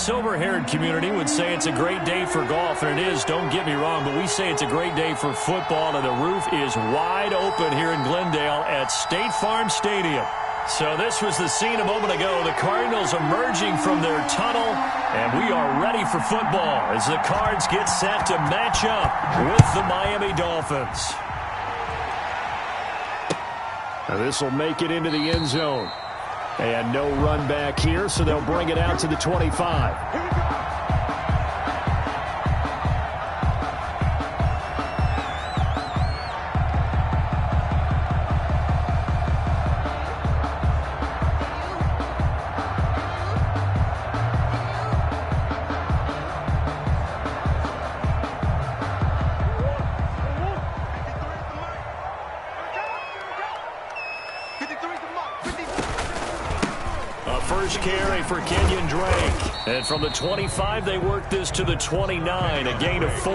silver-haired community would say it's a great day for golf, and it is, don't get me wrong, but we say it's a great day for football, and the roof is wide open here in Glendale at State Farm Stadium. So this was the scene a moment ago. The Cardinals emerging from their tunnel, and we are ready for football as the Cards get set to match up with the Miami Dolphins. Now this will make it into the end zone. And no run back here, so they'll bring it out to the 25. First carry for Kenyon Drake. And from the 25, they work this to the 29, a gain of 4.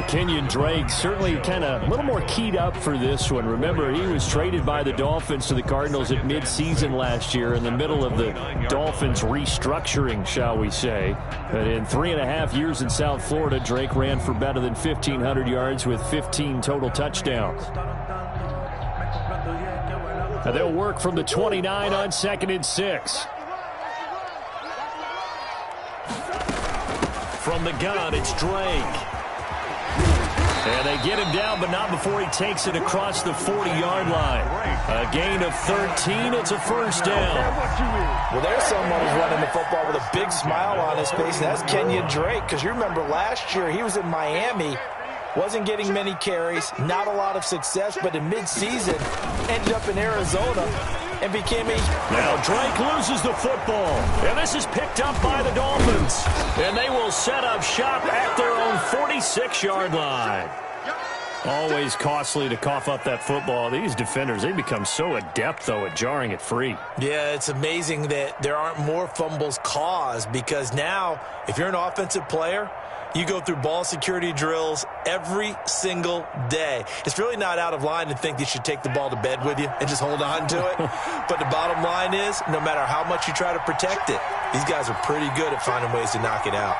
Kenyon Drake certainly kind of a little more keyed up for this one. Remember, he was traded by the Dolphins to the Cardinals at midseason last year in the middle of the Dolphins restructuring, shall we say. But in 3.5 years in South Florida, Drake ran for better than 1,500 yards with 15 total touchdowns. Now they'll work from the 29 on 2nd and 6. From the gun, it's Drake. And they get him down, but not before he takes it across the 40-yard line. A gain of 13. It's a first down. Well, there's someone who's running the football with a big smile on his face, and that's Kenyon Drake. Because you remember last year he was in Miami. Wasn't getting many carries, not a lot of success, but in midseason ended up in Arizona and became a... Now Drake loses the football, and this is picked up by the Dolphins. And they will set up shop at their own 46-yard line. Always costly to cough up that football. These defenders, they become so adept, though, at jarring it free. Yeah, it's amazing that there aren't more fumbles caused because now, if you're an offensive player, you go through ball security drills every single day. It's really not out of line to think you should take the ball to bed with you and just hold on to it. But the bottom line is, no matter how much you try to protect it, these guys are pretty good at finding ways to knock it out.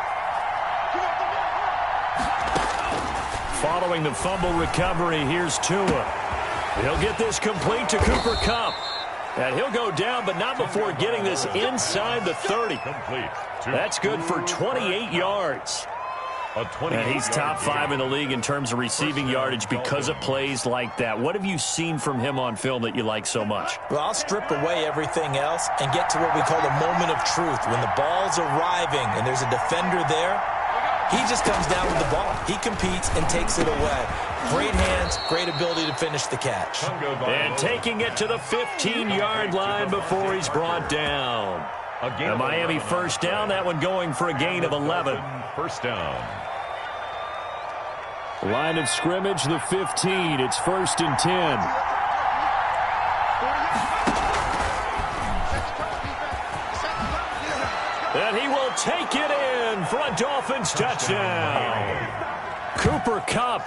Following the fumble recovery, here's Tua. He'll get this complete to Cooper Kupp. And he'll go down, but not before getting this inside the 30. That's good for 28 yards. And he's top 5 in the league in terms of receiving yardage because of plays like that. What have you seen from him on film that you like so much? Well, I'll strip away everything else and get to what we call the moment of truth. When the ball's arriving and there's a defender there, he just comes down with the ball. He competes and takes it away. Great hands, great ability to finish the catch. And taking it to the 15-yard line before he's brought down. A Miami first down, that one going for a gain of 11. First down. Line of scrimmage, the 15. It's 1st and 10. And he will take it in for a Dolphins touchdown. Cooper Kupp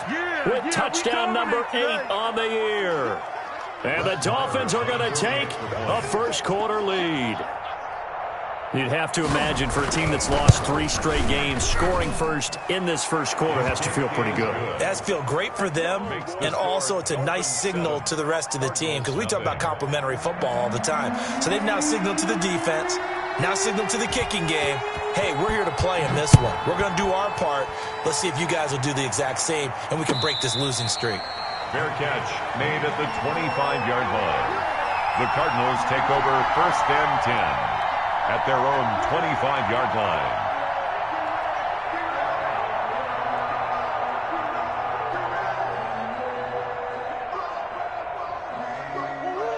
with touchdown number 8 on the year. And the Dolphins are going to take a first-quarter lead. You'd have to imagine for a team that's lost 3 straight games, scoring first in this first quarter has to feel pretty good. It has to feel great for them, and also it's a nice signal to the rest of the team because we talk about complimentary football all the time. So they've now signaled to the defense, now signaled to the kicking game, hey, we're here to play in this one. We're going to do our part. Let's see if you guys will do the exact same, and we can break this losing streak. Fair catch made at the 25-yard line. The Cardinals take over 1st and 10. At their own 25-yard line.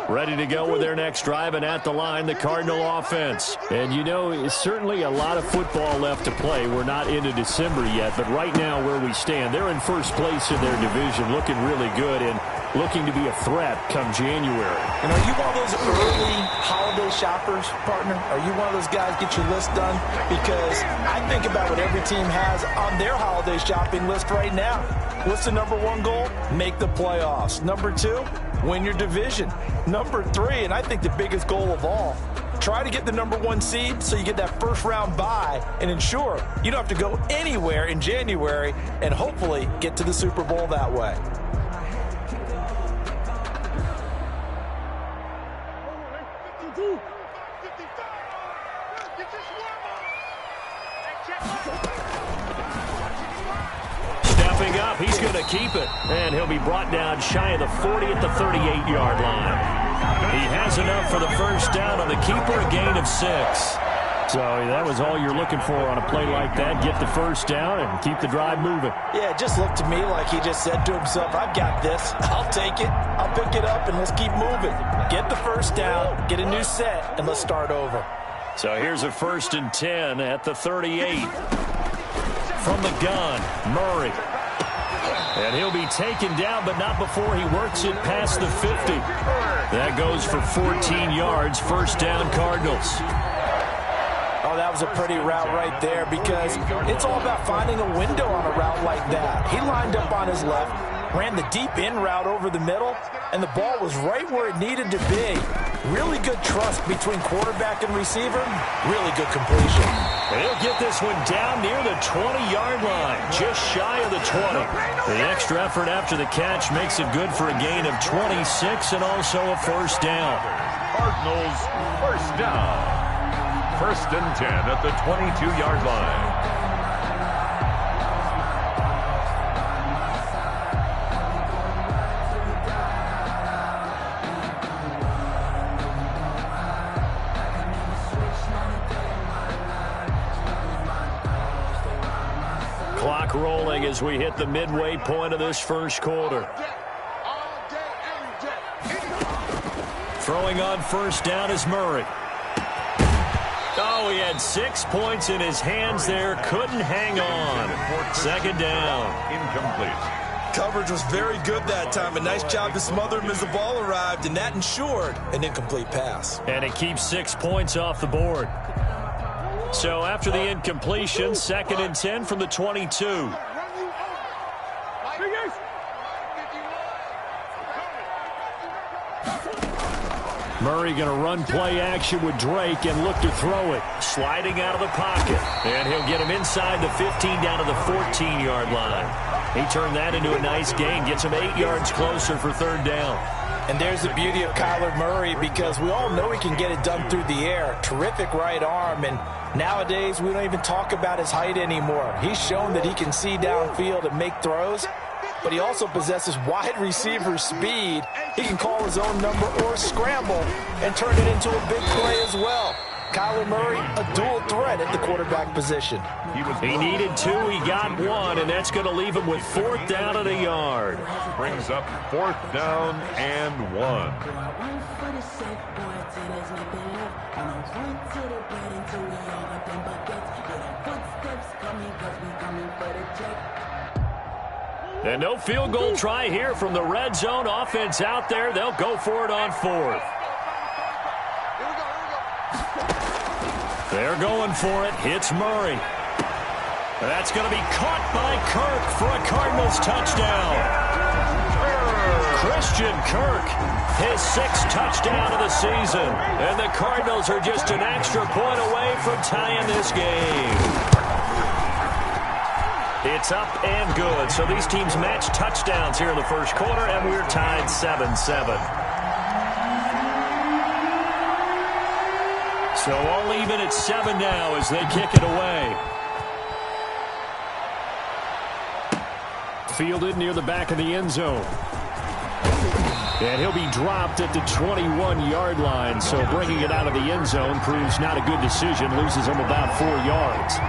Ready to go with their next drive, and at the line, the Cardinal offense. And you know, it's certainly a lot of football left to play. We're not into December yet, but right now where we stand, they're in first place in their division, looking really good and looking to be a threat come January. And are you one of those early holiday shoppers, partner? Are you one of those guys get your list done? Because I think about what every team has on their holiday shopping list right now. What's the number 1 goal? Make the playoffs. Number 2, win your division. Number 3, and I think the biggest goal of all, Try to get the #1 seed so you get that first-round bye and ensure you don't have to go anywhere in January and hopefully get to the Super Bowl that way. Stepping up, he's going to keep it. And he'll be brought down shy of the 40 at the 38-yard line. He has enough for the first down on the keeper, a gain of 6. So that was all you're looking for on a play like that. Get the first down and keep the drive moving. Yeah, it just looked to me like he just said to himself, I've got this. I'll take it. I'll pick it up, and let's keep moving. Get the first down, get a new set, and let's start over. So here's a 1st and 10 at the 38. From the gun, Murray. And he'll be taken down, but not before he works it past the 50. That goes for 14 yards, first down Cardinals. Oh, that was a pretty route right there because it's all about finding a window on a route like that. He lined up on his left, ran the deep in route over the middle, and the ball was right where it needed to be. Really good trust between quarterback and receiver. Really good completion. And he'll get this one down near the 20-yard line, just shy of the 20. The extra effort after the catch makes it good for a gain of 26 and also a first down. Cardinals first down. 1st and 10 at the 22-yard line. Clock rolling as we hit the midway point of this first quarter. Throwing on first down is Murray. Oh, he had 6 points in his hands there. Couldn't hang on. 2nd down. Incomplete. Coverage was very good that time. A nice job to smother him as the ball arrived, and that ensured an incomplete pass. And it keeps 6 points off the board. So after the incompletion, 2nd and 10 from the 22. Murray going to run play action with Drake and look to throw it. Sliding out of the pocket. And he'll get him inside the 15 down to the 14-yard line. He turned that into a nice gain. Gets him 8 yards closer for 3rd down. And there's the beauty of Kyler Murray because we all know he can get it done through the air. Terrific right arm. And nowadays we don't even talk about his height anymore. He's shown that he can see downfield and make throws. But he also possesses wide receiver speed. He can call his own number or scramble and turn it into a big play as well. Kyler Murray, a dual threat at the quarterback position. He needed 2, he got 1, and that's going to leave him with 4th down and a yard. Brings up 4th down and 1. And no field goal try here from the red zone. Offense out there. They'll go for it on 4th. They're going for it. Hits Murray. That's going to be caught by Kirk for a Cardinals touchdown. Christian Kirk, his 6th touchdown of the season. And the Cardinals are just an extra point away from tying this game. It's up and good. So these teams match touchdowns here in the first quarter, and we're tied 7-7. So all even at 7 now as they kick it away. Fielded near the back of the end zone. And he'll be dropped at the 21-yard line. So bringing it out of the end zone proves not a good decision. Loses him about 4 yards.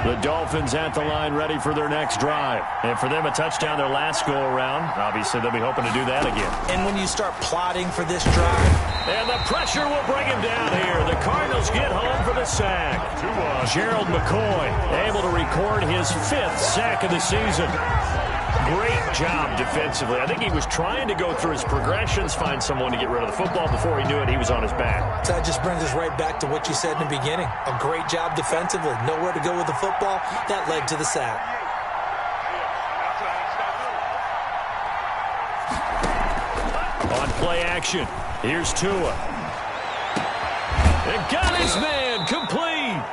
The Dolphins at the line ready for their next drive. And for them, a touchdown their last go-around. Obviously, they'll be hoping to do that again. And when you start plotting for this drive. And the pressure will bring him down here. The Cardinals get home for the sack. Gerald McCoy able to record his 5th sack of the season. Great job defensively. I think he was trying to go through his progressions, find someone to get rid of the football. Before he knew it, he was on his back. So that just brings us right back to what you said in the beginning. A great job defensively. Nowhere to go with the football. That led to the sack. On play action, here's Tua. And got his man complete.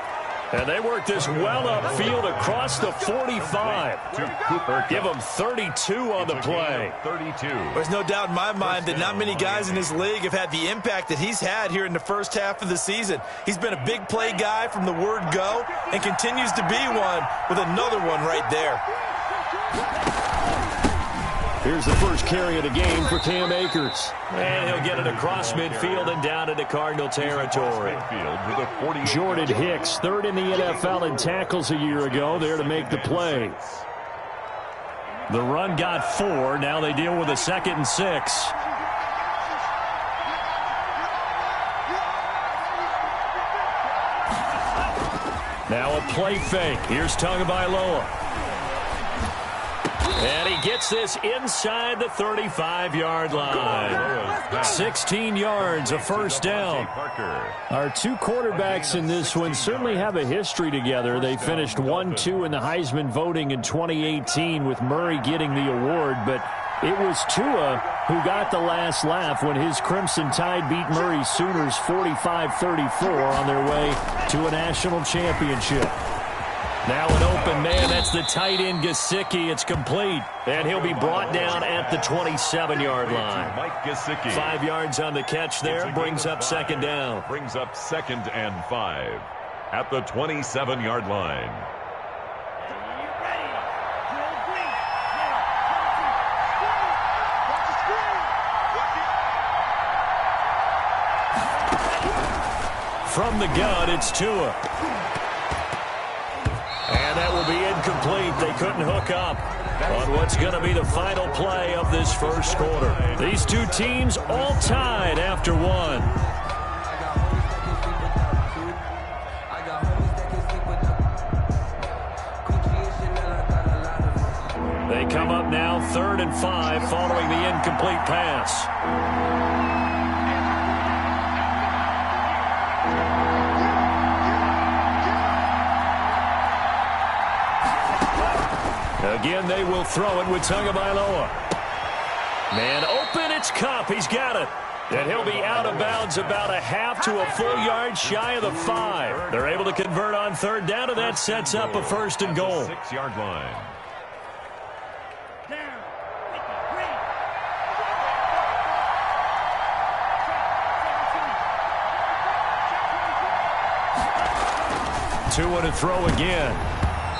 And they work this well upfield across the 45. To Cooper. Give him 32 on the play. 32. There's no doubt in my mind that not many guys in this league have had the impact that he's had here in the first half of the season. He's been a big play guy from the word go and continues to be one with another one right there. Here's the first carry of the game for Cam Akers. And he'll get it across midfield and down into Cardinal territory. Jordan Hicks, 3rd in the NFL in tackles a year ago, there to make the play. The run got 4. Now they deal with a 2nd and 6. Now a play fake. Here's Tagovailoa. And he gets this inside the 35-yard line. 16 yards, a first down. Our 2 quarterbacks in this one certainly have a history together. They finished 1-2 in the Heisman voting in 2018 with Murray getting the award, but it was Tua who got the last laugh when his Crimson Tide beat Murray's Sooners 45-34 on their way to a national championship. Now an open man, that's the tight end Gesicki. It's complete, and he'll be brought down at the 27-yard line. Mike Gesicki. 5 yards on the catch there, brings up 2nd down. Brings up 2nd and 5 at the 27-yard line. From the gun, it's Tua. And that will be incomplete. They couldn't hook up on what's going to be the final play of this first quarter. These 2 teams all tied after 1. They come up now 3rd and 5 following the incomplete pass. Again, they will throw it with Tagovailoa. Man open, it's Kupp. He's got it. And he'll be out of bounds about a half to a full yard shy of the 5. They're able to convert on 3rd down, and that sets up a 1st and goal. 6-yard line. Tua to throw again.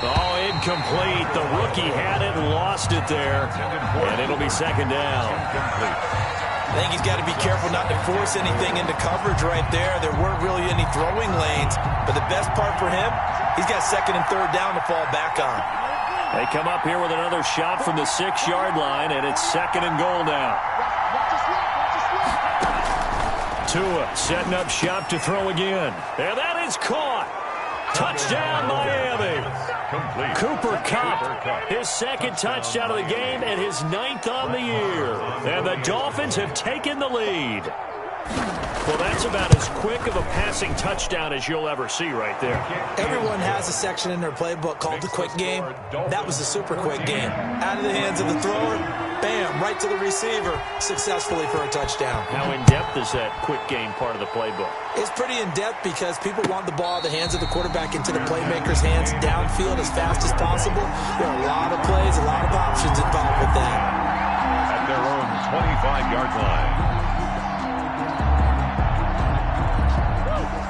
Oh, incomplete. The rookie had it and lost it there. And it'll be 2nd down. I think he's got to be careful not to force anything into coverage right there. There weren't really any throwing lanes. But the best part for him, he's got 2nd and 3rd down to fall back on. They come up here with another shot from the 6-yard line, and it's 2nd and goal now. Tua setting up shop to throw again. And that is caught. Touchdown, Miami. Complete. Cooper Kupp, his 2nd touchdown of the game and his 9th on the year. And the Dolphins have taken the lead. Well, that's about as quick of a passing touchdown as you'll ever see right there. Everyone has a section in their playbook called the quick game. That was the super quick game. Out of the hands of the thrower, bam, right to the receiver, successfully for a touchdown. How in-depth is that quick game part of the playbook? It's pretty in-depth because people want the ball out of the hands of the quarterback into the playmaker's hands downfield as fast as possible. There are a lot of plays, a lot of options involved with that. At their own 25-yard line.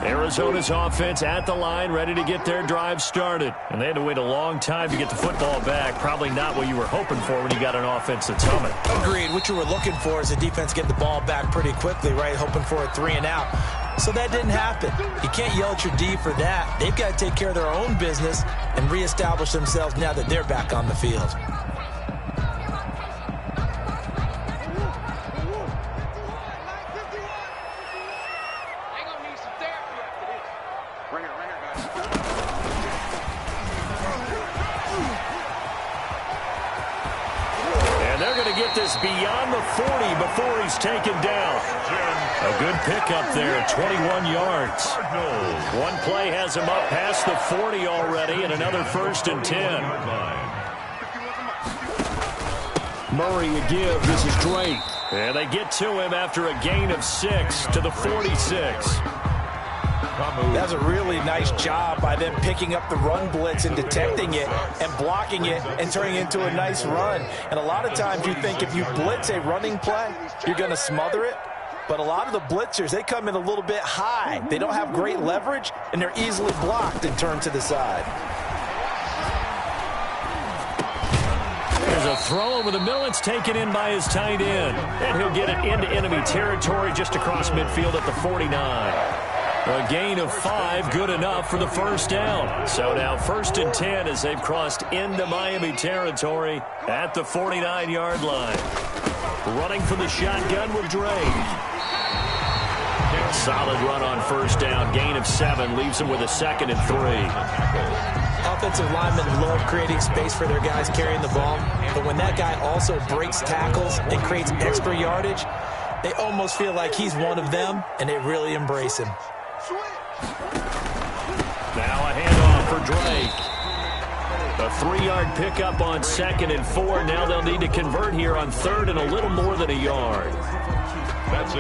Arizona's offense at the line, ready to get their drive started. And they had to wait a long time to get the football back. Probably not what you were hoping for when you got an offense that's humming. Agreed. What you were looking for is a defense getting the ball back pretty quickly, right? Hoping for a 3 and out. So that didn't happen. You can't yell at your D for that. They've got to take care of their own business and reestablish themselves now that they're back on the field. Get this beyond the 40 before he's taken down. A good pickup there, 21 yards. One play has him up past the 40 already, and another 1st and 10. Murray a give. This is Drake. And they get to him after a gain of 6 to the 46. That's a really nice job by them picking up the run blitz and detecting it and blocking it and turning it into a nice run. And a lot of times you think if you blitz a running play, you're going to smother it. But a lot of the blitzers, they come in a little bit high. They don't have great leverage, and they're easily blocked and turned to the side. There's a throw over the middle. It's taken in by his tight end. And he'll get it into enemy territory just across midfield at the 49. A gain of 5, good enough for the 1st down. So now 1st and 10 as they've crossed into Miami territory at the 49-yard line. Running for the shotgun with Drake. Solid run on 1st down. Gain of 7 leaves them with a 2nd and 3. Offensive linemen love creating space for their guys carrying the ball. But when that guy also breaks tackles and creates extra yardage, they almost feel like he's one of them, and they really embrace him. Now a handoff for Drake. A 3-yard pickup on 2nd and 4. Now they'll need to convert here on 3rd and a little more than a yard.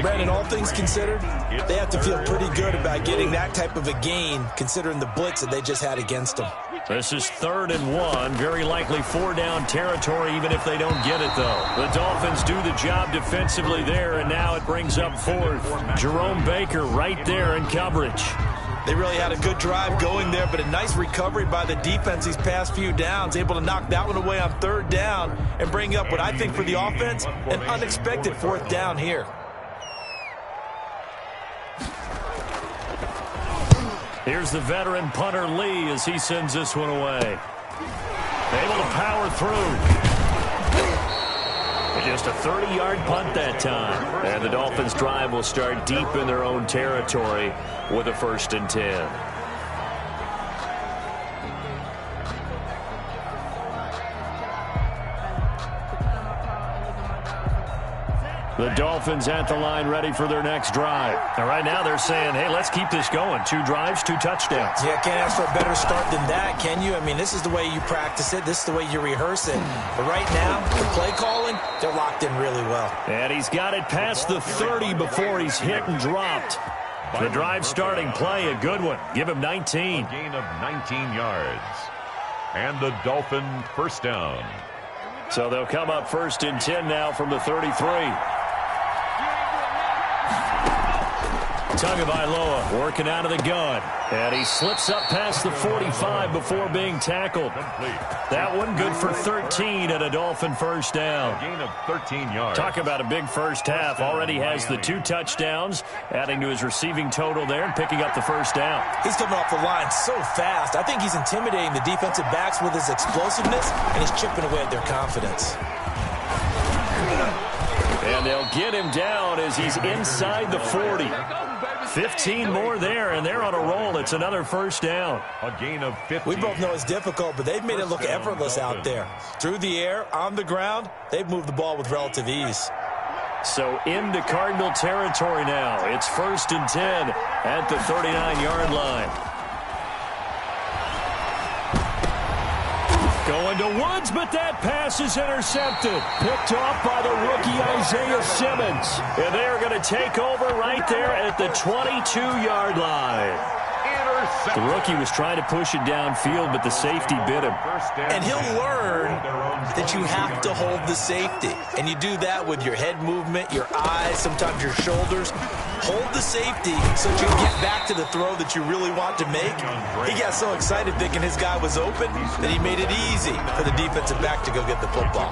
Brandon, all things considered, they have to feel pretty good about getting that type of a gain considering the blitz that they just had against them. This is 3rd and 1. Very likely 4-down territory even if they don't get it, though. The Dolphins do the job defensively there, and now it brings up 4th. Jerome Baker right there in coverage. They really had a good drive going there, but a nice recovery by the defense these past few downs, able to knock that one away on 3rd down and bring up what I think for the offense, an unexpected 4th down here. Here's the veteran punter Lee as he sends this one away. Able to power through. Just a 30-yard punt that time. And the Dolphins' drive will start deep in their own territory with a 1st and 10. The Dolphins at the line ready for their next drive. And right now they're saying, hey, let's keep this going. 2 drives, 2 touchdowns. Yeah, can't ask for a better start than that, can you? I mean, this is the way you practice it. This is the way you rehearse it. But right now, the play calling, they're locked in really well. And he's got it past the 30 before he's hit and dropped. The drive starting play, a good one. Give him 19. A gain of 19 yards. And the Dolphin 1st down. So they'll come up 1st and 10 now from the 33. Tagovailoa working out of the gun. And he slips up past the 45 before being tackled. That one good for 13 and a Dolphin 1st down. A gain of 13 yards. Talk about a big first half. Already has the 2 touchdowns, adding to his receiving total there and picking up the 1st down. He's coming off the line so fast. I think he's intimidating the defensive backs with his explosiveness, and he's chipping away at their confidence. And they'll get him down as he's inside the 40. 15 more there, and they're on a roll. It's another 1st down. A gain of 15. We both know it's difficult, but they've made it look effortless out there. Through the air, on the ground, they've moved the ball with relative ease. So into Cardinal territory now. It's 1st and 10 at the 39-yard line. Going to Woods, but that pass is intercepted. Picked off by the rookie Isaiah Simmons. And they're going to take over right there at the 22-yard line. The rookie was trying to push it downfield, but the safety bit him. And he'll learn that you have to hold the safety. And you do that with your head movement, your eyes, sometimes your shoulders. Hold the safety so that you can get back to the throw that you really want to make. He got so excited thinking his guy was open that he made it easy for the defensive back to go get the football.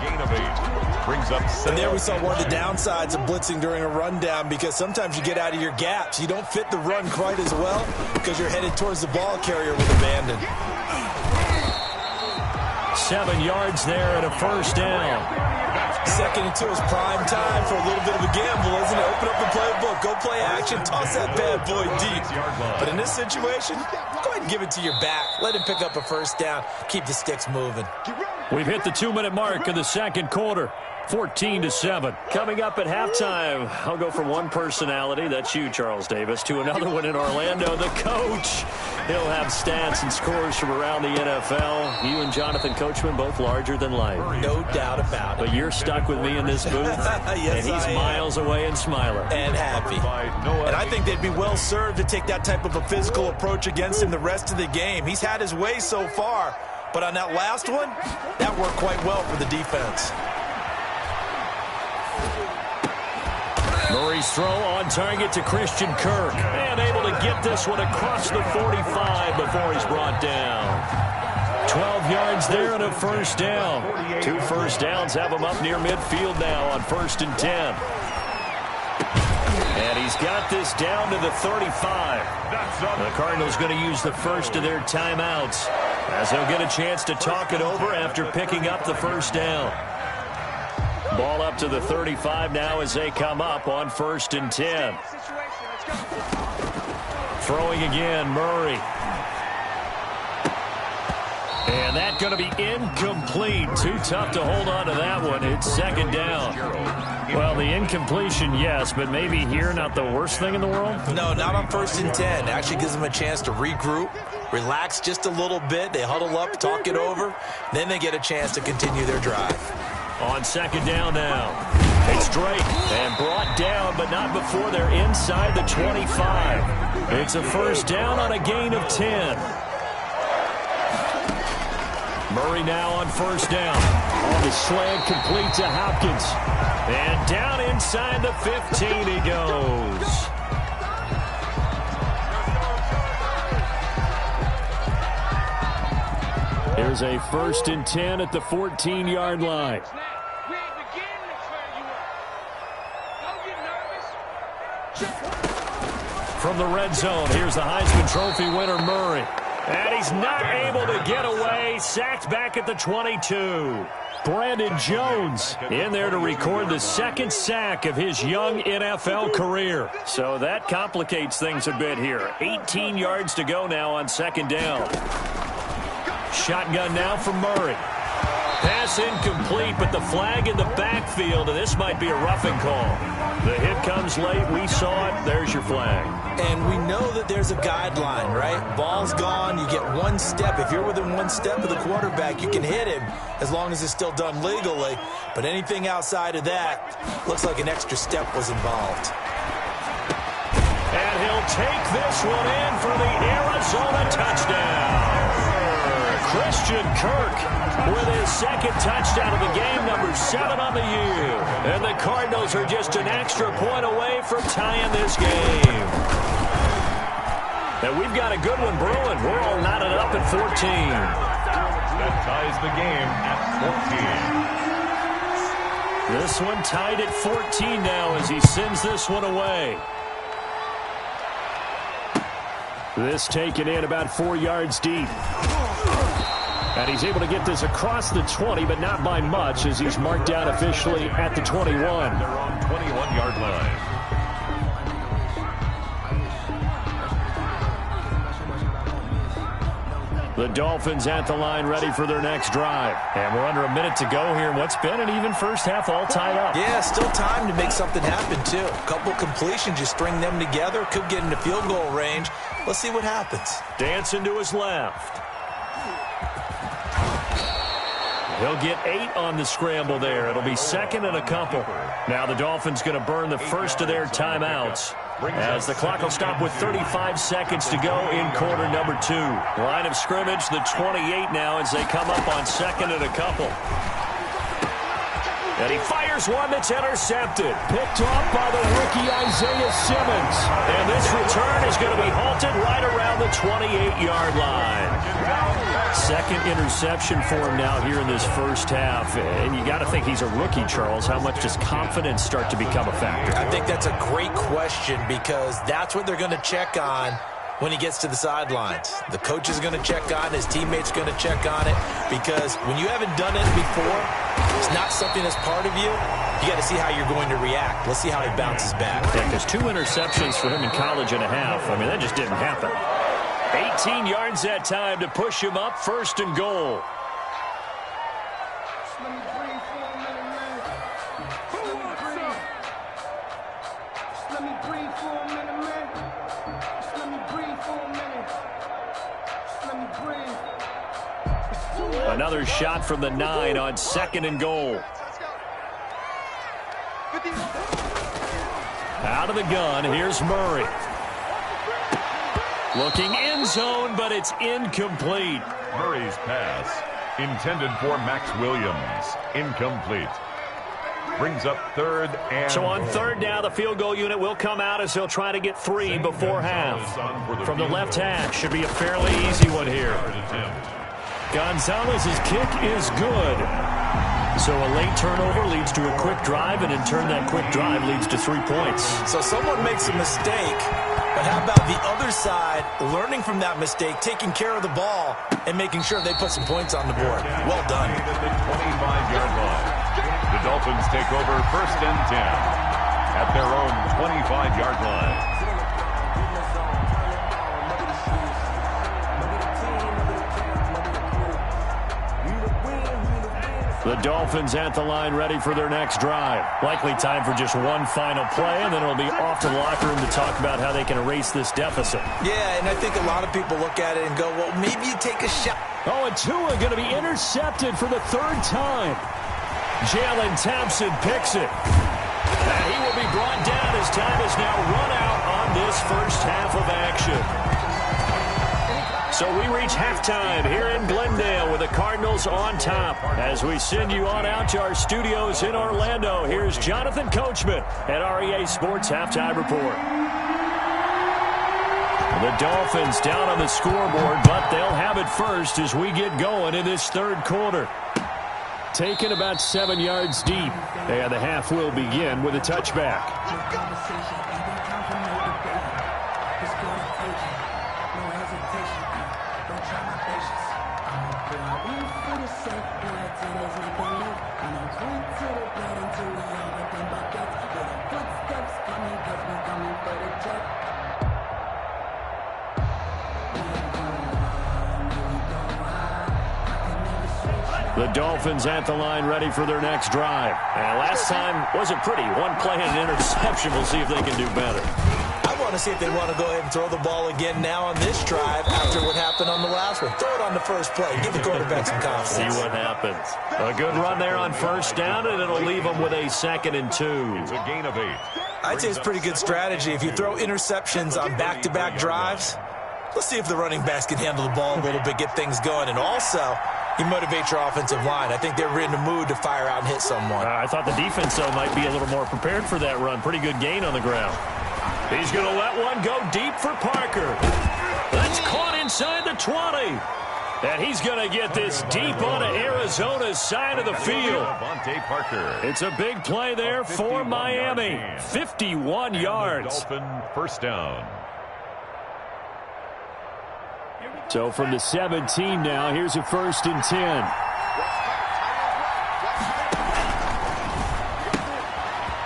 And there we saw one of the downsides of blitzing during a rundown, because sometimes you get out of your gaps. You don't fit the run quite as well because you're headed towards the ball carrier with abandon. 7 yards there and a first down. 2nd and 2 is prime time for a little bit of a gamble, isn't it? Open up the playbook, go play action, toss that bad boy deep. But in this situation, go ahead and give it to your back. Let him pick up a first down. Keep the sticks moving. We've hit the 2-minute mark of the second quarter. 14-7. Coming up at halftime, I'll go from one personality, that's you, Charles Davis, to another one in Orlando, the coach. He'll have stats and scores from around the NFL. You and Jonathan Coachman, both larger than life. No doubt about it. But you're stuck with me in this booth, yes, and he's miles away and smiling. And happy. And I think they'd be well served to take that type of a physical approach against him the rest of the game. He's had his way so far, but on that last one, that worked quite well for the defense. Murray's throw on target to Christian Kirk. And able to get this one across the 45 before he's brought down. 12 yards there and a first down. 2 first downs have him up near midfield now on 1st and 10. And he's got this down to the 35. The Cardinals going to use the first of their timeouts, as they'll get a chance to talk it over after picking up the first down. Ball up to the 35 now as they come up on 1st and 10. Throwing again, Murray. And that's going to be incomplete. Too tough to hold on to that one. It's 2nd down. Well, the incompletion, yes, but maybe here not the worst thing in the world? No, not on 1st and 10. Actually gives them a chance to regroup, relax just a little bit. They huddle up, talk it over. Then they get a chance to continue their drive. On 2nd down now. It's Drake, and brought down, but not before they're inside the 25. It's a first down on a gain of 10. Murray now on 1st down. On the slant, complete to Hopkins. And down inside the 15 he goes. Here's a 1st and 10 at the 14-yard line. From the red zone, here's the Heisman Trophy winner, Murray. And he's not able to get away. Sacked back at the 22. Brandon Jones in there to record the 2nd sack of his young NFL career. So that complicates things a bit here. 18 yards to go now on 2nd down. Shotgun now from Murray. Pass incomplete, but the flag in the backfield, and this might be a roughing call. The hit comes late. We saw it. There's your flag. And we know that there's a guideline, right? Ball's gone. You get 1 step. If you're within 1 step of the quarterback, you can hit him as long as it's still done legally. But anything outside of that looks like an extra step was involved. And he'll take this one in for the Arizona touchdown. Christian Kirk with his 2nd touchdown of the game, number 7 on the year. And the Cardinals are just an extra point away from tying this game. And we've got a good one brewing. We're all knotted up at 14. That ties the game at 14. This one tied at 14 now as he sends this one away. This taken in about 4 yards deep. And he's able to get this across the 20, but not by much, as he's marked down officially at the 21. They're on 21-yard line. The Dolphins at the line, ready for their next drive. And we're under a minute to go here in what's been an even first half, all tied up. Yeah, still time to make something happen, too. A couple completions, you string them together, could get into field goal range. Let's see what happens. Dancing to his left. He'll get 8 on the scramble there. It'll be 2nd and a couple. Now the Dolphins going to burn the first of their timeouts, as the clock will stop with 35 seconds to go in quarter number 2. Line of scrimmage, the 28 now, as they come up on 2nd and a couple. And he fires one that's intercepted. Picked off by the rookie Isaiah Simmons. And this return is going to be halted right around the 28-yard line. Second interception for him now here in this first half. And you got to think he's a rookie, Charles. How much does confidence start to become a factor? I think that's a great question because that's what they're going to check on when he gets to the sidelines. The coach is going to check on, his teammates are going to check on it, because when you haven't done it before, it's not something that's part of you. You got to see how you're going to react. Let's see how he bounces back. Yeah, there's 2 interceptions for him in college and a half. I mean, that just didn't happen. 18 yards that time to push him up, 1st and goal. Another shot from the 9 on 2nd and goal. Out of the gun, here's Murray. Looking end zone, but it's incomplete. Murray's pass, intended for Max Williams, incomplete. Brings up 3rd and... So on 3rd down, the field goal unit will come out as they'll try to get 3 before half. From the left hash, should be a fairly easy one here. Gonzalez's kick is good. So a late turnover leads to a quick drive, and in turn that quick drive leads to 3 points. So someone makes a mistake, but how about the other side learning from that mistake, taking care of the ball, and making sure they put some points on the board? Well done. At the 25-yard line. The Dolphins take over 1st and 10 at their own 25-yard line. The Dolphins at the line ready for their next drive. Likely time for just one final play, and then it'll be off to the locker room to talk about how they can erase this deficit. Yeah, and I think a lot of people look at it and go, well, maybe you take a shot. Oh, and Tua going to be intercepted for the 3rd time. Jalen Thompson picks it. And he will be brought down as time is now run out on this first half of action. So we reach halftime here in Glendale with the Cardinals on top. As we send you on out to our studios in Orlando, here's Jonathan Coachman at REA Sports Halftime Report. The Dolphins down on the scoreboard, but they'll have it first as we get going in this 3rd quarter. Taken about 7 yards deep, and the half will begin with a touchback. The Dolphins at the line ready for their next drive. And last time wasn't pretty. One play and an interception. We'll see if they can do better. I want to see if they want to go ahead and throw the ball again now on this drive after what happened on the last one. Throw it on the first play. Give the quarterback some confidence. See what happens. A good run there on 1st down, and it'll leave them with a 2nd and 2. It's a gain of 8. I'd say it's pretty good strategy. If you throw interceptions on back-to-back drives, let's see if the running backs can handle the ball a little bit, get things going. And also, you motivate your offensive line. I think they're in the mood to fire out and hit someone. I thought the defense, though, might be a little more prepared for that run. Pretty good gain on the ground. He's going to let one go deep for Parker. That's caught inside the 20. And he's going to get this deep onto Arizona's side of the field. Parker. It's a big play there for Miami. 51 yards. Dolphin 1st down. So from the 17 now, here's a 1st and 10.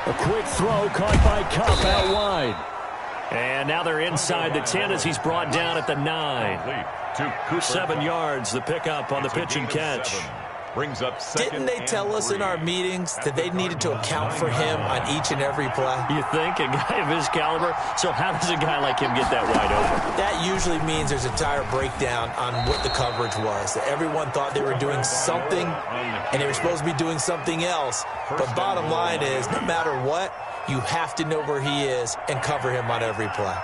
A quick throw caught by Kupp out wide. And now they're inside the 10 as he's brought down at the 9. 7 yards, the pickup on the pitch and catch. Brings up 2nd. Didn't they tell us in our meetings that they needed to account for him on each and every play? You think? A guy of his caliber? So how does a guy like him get that wide open? That usually means there's a entire breakdown on what the coverage was. That everyone thought they were doing something, and they were supposed to be doing something else. But bottom line is, no matter what, you have to know where he is and cover him on every play.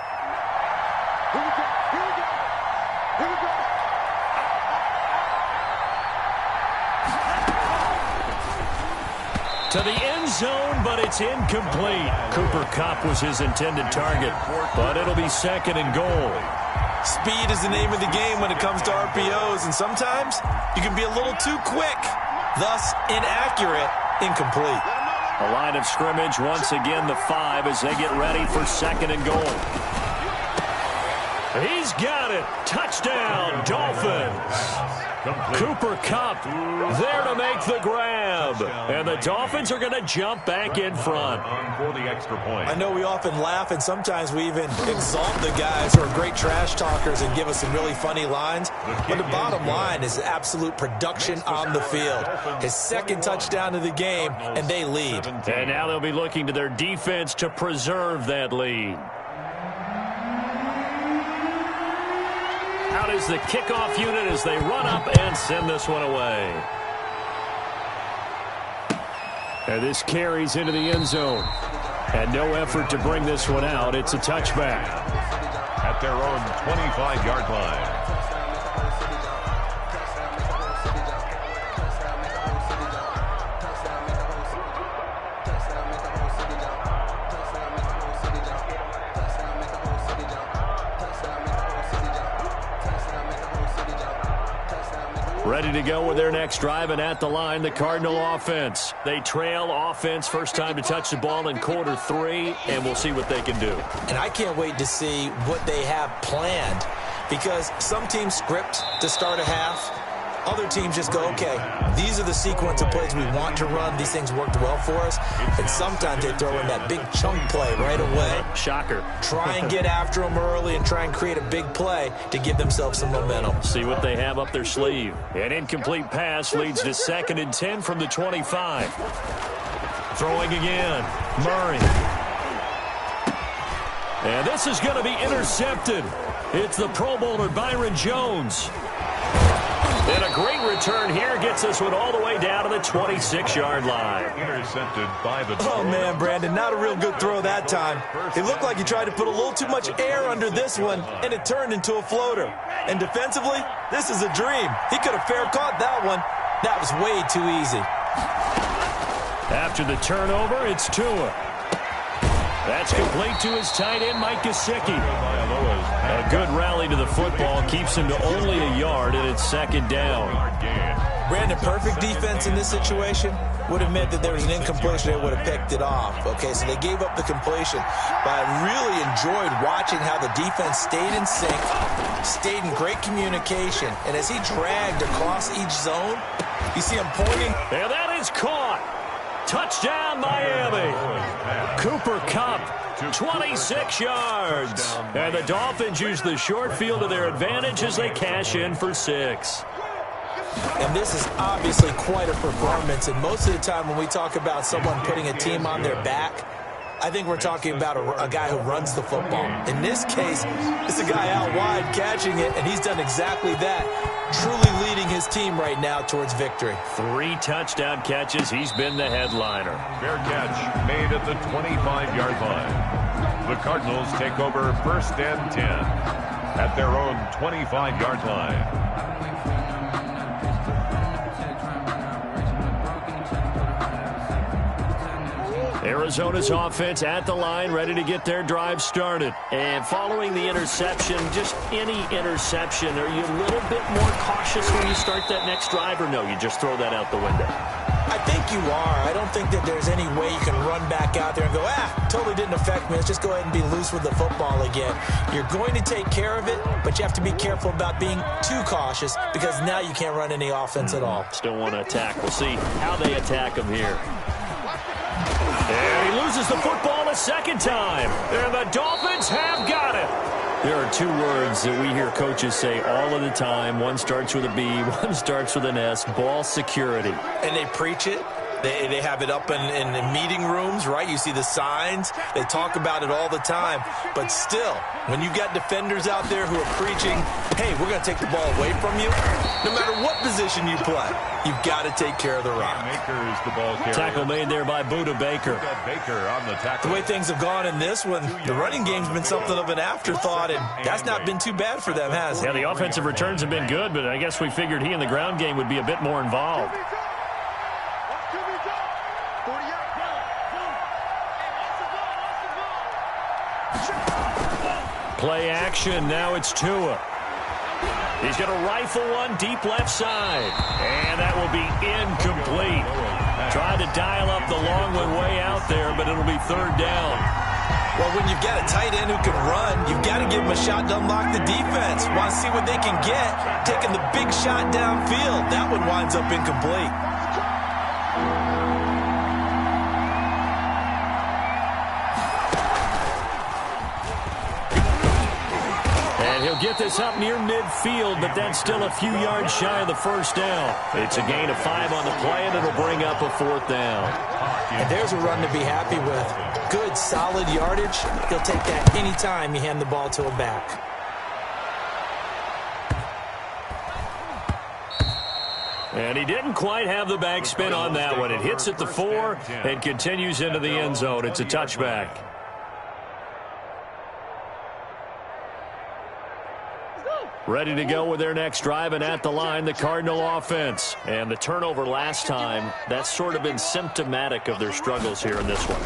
To the end zone, but it's incomplete. Cooper Kupp was his intended target, but it'll be 2nd and goal. Speed is the name of the game when it comes to RPOs, and sometimes you can be a little too quick, thus inaccurate, incomplete. A line of scrimmage, once again the 5 as they get ready for 2nd and goal. He's got it. Touchdown, Dolphins. Cooper Kupp there to make the grab. And the Dolphins are going to jump back in front. For the extra point. I know we often laugh, and sometimes we even exalt the guys who are great trash talkers and give us some really funny lines. But the bottom line is absolute production on the field. His 2nd touchdown of the game, and they lead. And now they'll be looking to their defense to preserve that lead. Out is the kickoff unit as they run up and send this one away. And this carries into the end zone. And no effort to bring this one out. It's a touchback. At their own 25-yard line. Ready to go with their next drive, and at the line, the Cardinal offense. They trail offense, first time to touch the ball in quarter 3, and we'll see what they can do. And I can't wait to see what they have planned, because some teams script to start a half. Other teams just go, okay, these are the sequence of plays we want to run. These things worked well for us. And sometimes they throw in that big chunk play right away. Shocker. Try and get after them early and try and create a big play to give themselves some momentum. See what they have up their sleeve. An incomplete pass leads to 2nd and 10 from the 25. Throwing again. Murray. And this is going to be intercepted. It's the Pro Bowler Byron Jones. And a great return here gets this one all the way down to the 26-yard line. Intercepted by the... Oh, man, Brandon, not a real good throw that time. It looked like he tried to put a little too much air under this one, and it turned into a floater. And defensively, this is a dream. He could have fair caught that one. That was way too easy. After the turnover, it's Tua. That's complete to his tight end, Mike Gesicki. A good rally to the football keeps him to only a yard, and it's 2nd down. Brandon, perfect defense in this situation would have meant that there was an incompletion. They would have picked it off. Okay, so they gave up the completion. But I really enjoyed watching how the defense stayed in sync, stayed in great communication. And as he dragged across each zone, you see him pointing. And that is caught. Touchdown, Miami. Cooper Kupp, 26 yards. And the Dolphins use the short field to their advantage as they cash in for 6. And this is obviously quite a performance. And most of the time when we talk about someone putting a team on their back, I think we're talking about a guy who runs the football. In this case, it's a guy out wide catching it, and he's done exactly that, truly leading his team right now towards victory. 3 touchdown catches. He's been the headliner. Fair catch made at the 25-yard line. The Cardinals take over 1st and 10 at their own 25-yard line. Arizona's offense at the line, ready to get their drive started. And following the interception, just any interception, are you a little bit more cautious when you start that next drive, or no, you just throw that out the window? I think you are. I don't think that there's any way you can run back out there and go, totally didn't affect me. Let's just go ahead and be loose with the football again. You're going to take care of it, but you have to be careful about being too cautious because now you can't run any offense at all. Still want to attack. We'll see how they attack him here. And he loses the football a 2nd time. And the Dolphins have got it. There are 2 words that we hear coaches say all of the time. One starts with a B, one starts with an S, ball security. And they preach it. They have it up in the meeting rooms, right? You see the signs. They talk about it all the time. But still, when you got defenders out there who are preaching, hey, we're going to take the ball away from you, no matter what position you play, you've got to take care of the rock. Tackle made there by Budda Baker. On the tackle. The way things have gone in this one, the running game's been something of an afterthought, and that's not been too bad for them, has it? Yeah, the offensive returns have been good, but I guess we figured he in the ground game would be a bit more involved. Play action. Now it's Tua. He's going to rifle one deep left side. And that will be incomplete. Tried to dial up the long one way out there, but it'll be third down. Well, when you've got a tight end who can run, you've got to give him a shot to unlock the defense. Want to see what they can get. Taking the big shot downfield. That one winds up incomplete. And he'll get this up near midfield, but that's still a few yards shy of the first down. It's a gain of 5 on the play, and it'll bring up a fourth down. And there's a run to be happy with. Good, solid yardage. He'll take that anytime you hand the ball to a back. And he didn't quite have the back spin on that one. It hits at the 4 and continues into the end zone. It's a touchback. Ready to go with their next drive, and at the line, the Cardinal offense. And the turnover last time, that's sort of been symptomatic of their struggles here in this one.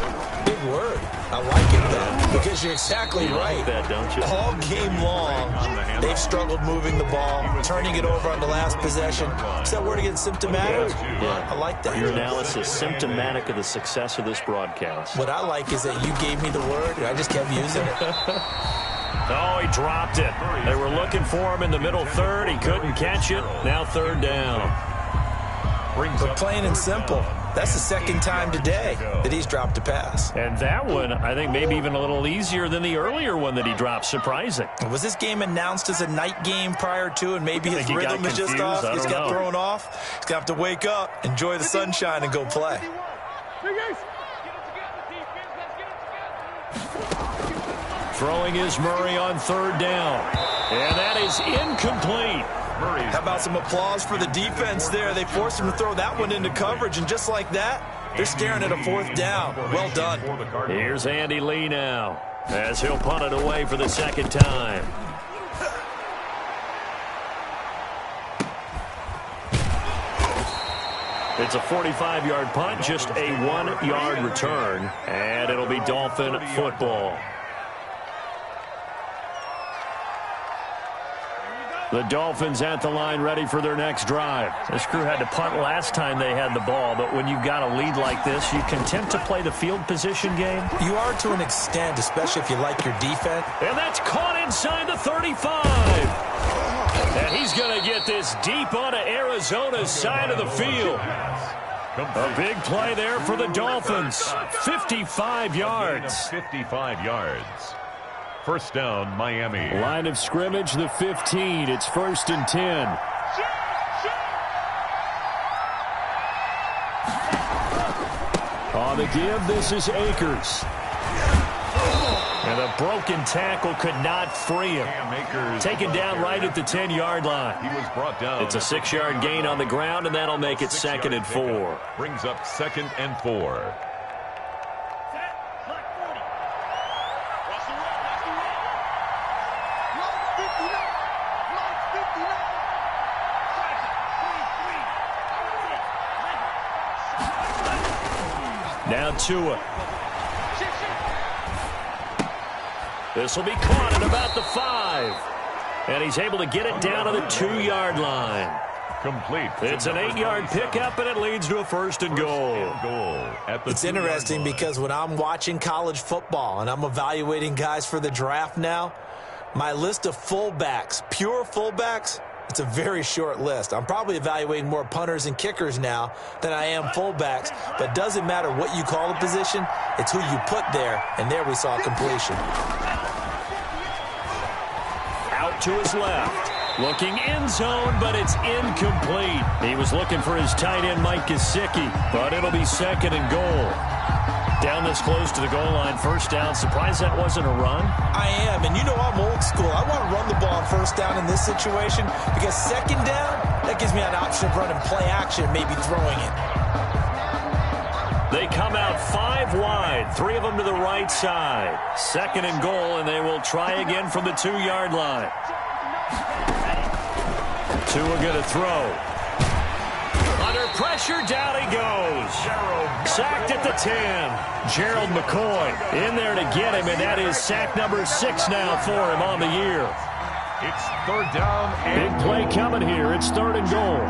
Big word. I like it, though, because you're exactly right. Like that, don't you? All game long, they've struggled moving the ball, turning it over on the last possession. Is that word again, symptomatic? Yeah. I like that. Your analysis, symptomatic of the success of this broadcast. What I like is that you gave me the word, and I just kept using it. Oh, he dropped it. They were looking for him in the middle third. He couldn't catch it. Now third down. But plain and simple, that's the second time today that he's dropped a pass. And that one, I think, maybe even a little easier than the earlier one that he dropped. Surprising. Was this game announced as a night game prior to, and maybe his rhythm is just off? He's got thrown off. He's going to have to wake up, enjoy the sunshine, and go play. Throwing is Murray on third down. And that is incomplete. How about some applause for the defense there? They forced him to throw that one into coverage, and just like that, they're staring at a fourth down. Well done. Here's Andy Lee now, as he'll punt it away for the second time. It's a 45-yard punt, just a 1-yard return, and it'll be Dolphin football. The Dolphins at the line, ready for their next drive. This crew had to punt last time they had the ball, but when you've got a lead like this, you content to play the field position game? You are to an extent, especially if you like your defense. And that's caught inside the 35. And he's going to get this deep onto Arizona's side of the field. A big play there for the Dolphins. 55 yards. 55 yards. First down, Miami. Line of scrimmage, the 15. It's 1st and 10. On the give, this is Akers. And a broken tackle could not free him. Taken down right at the 10-yard line. He was brought down. It's a 6-yard gain on the ground, and that'll make it 2nd and 4. Brings up 2nd and 4. Now Tua. This will be caught at about the 5. And he's able to get it down to the 2-yard line. Complete. It's an 8-yard pickup, and it leads to a 1st and goal. It's interesting because when I'm watching college football and I'm evaluating guys for the draft now, my list of fullbacks, pure fullbacks, it's a very short list. I'm probably evaluating more punters and kickers now than I am fullbacks, but it doesn't matter what you call the position, it's who you put there, and there we saw completion. Out to his left. Looking end zone, but it's incomplete. He was looking for his tight end, Mike Gesicki, but it'll be 2nd and goal. Down this close to the goal line, first down. Surprised that wasn't a run? I am, and you know I'm old school. I want to run the ball on first down in this situation because 2nd down, that gives me an option of running play action, maybe throwing it. They come out 5 wide, 3 of them to the right side. 2nd and goal, and they will try again from the 2-yard line. Tua going to throw. Under pressure, down he goes. Sacked at the 10. Gerald McCoy in there to get him, and that is sack number 6 now for him on the year. It's third down. Big play coming here. It's 3rd and goal.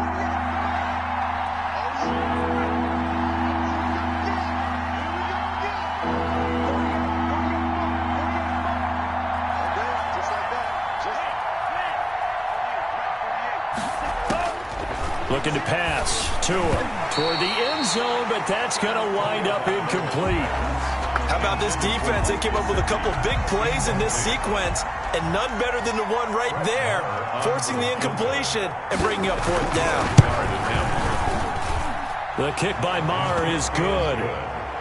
Looking to pass to him toward the end zone, but that's going to wind up incomplete. How about this defense? They came up with a couple of big plays in this sequence, and none better than the one right there, forcing the incompletion and bringing up 4th down. The kick by Maher is good,